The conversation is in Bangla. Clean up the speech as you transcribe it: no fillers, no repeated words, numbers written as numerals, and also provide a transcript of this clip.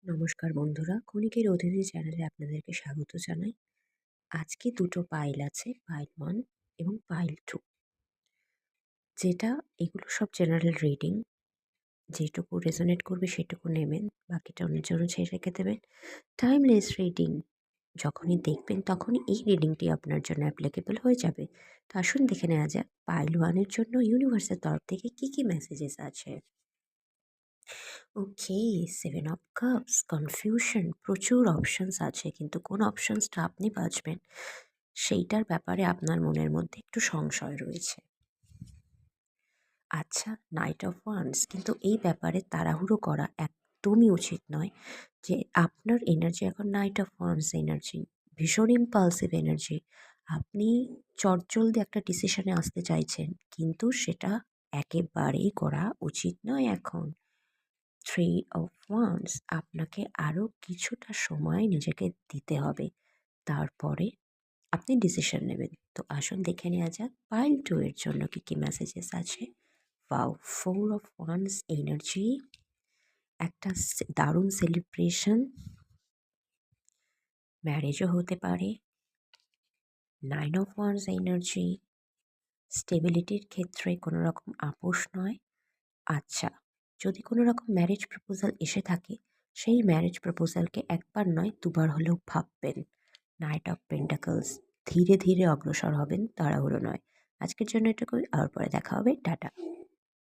নমস্কার বন্ধুরা, ক্ষণিকের অতিথি চ্যানেলে আপনাদেরকে স্বাগত জানাই। আজকে দুটো পাইল আছে, পাইল 1 এবং পাইল 2। যেটা এগুলো সব জেনারেল রিডিং। যেটুকু রেজোনেট করবে সেটুকু নেবেন, বাকিটা অন্যের জন্য ছেড়ে রেখে দেবেন। Timeless reading. যখনই দেখবেন তখনই এই রিডিংটি আপনার জন্য অ্যাপ্লিকেবল হয়ে যাবে। তো আসুন দেখে নেওয়া যাক পাইল 1 এর জন্য ইউনিভার্সের তরফ থেকে কি মেসেজেস আছে। ওকে, 7 অফ কাপস, কনফিউশন, প্রচুর অপশনস আছে কিন্তু কোন অপশনসটা আপনি বাছবেন সেইটার ব্যাপারে আপনার মনের মধ্যে একটু সংশয় রয়েছে। আচ্ছা, নাইট অফ ওয়ান্স, কিন্তু এই ব্যাপারে তাড়াহুড়ো করা একদমই উচিত নয়। যে আপনার এনার্জি এখন নাইট অফ ওয়ান্স এনার্জি, ভীষণ ইম্পালসিভ এনার্জি। আপনি চটজলদি একটা ডিসিশনে আসতে চাইছেন, কিন্তু সেটা একেবারেই করা উচিত নয় এখন। থ্রি অফ ওয়ান্স, আপনাকে আরও কিছুটা সময় নিজেকে দিতে হবে, তারপরে আপনি ডিসিশন নেবেন। তো আসুন দেখে নেওয়া যাক পাইল 2 এর জন্য কি মেসেজেস আছে। Wow, four of wands energy, একটা দারুণ সেলিব্রেশন, ম্যারেজও হতে পারে। নাইন অফ ওয়ান্স এনার্জি, স্টেবিলিটির ক্ষেত্রে কোনো রকম আপোষ নয়। আচ্ছা, যদি কোনো রকম ম্যারেজ প্রপোজাল এসে থাকে, সেই ম্যারেজ প্রপোজালকে একবার নয় দুবার হলেও ভাববেন। নাইট অফ পেন্টাকলস, ধীরে ধীরে অগ্রসর হবেন, তাড়াহুড়ো নয়। আজকের জন্য এটুকুই, আর পরে দেখা হবে। টাটা।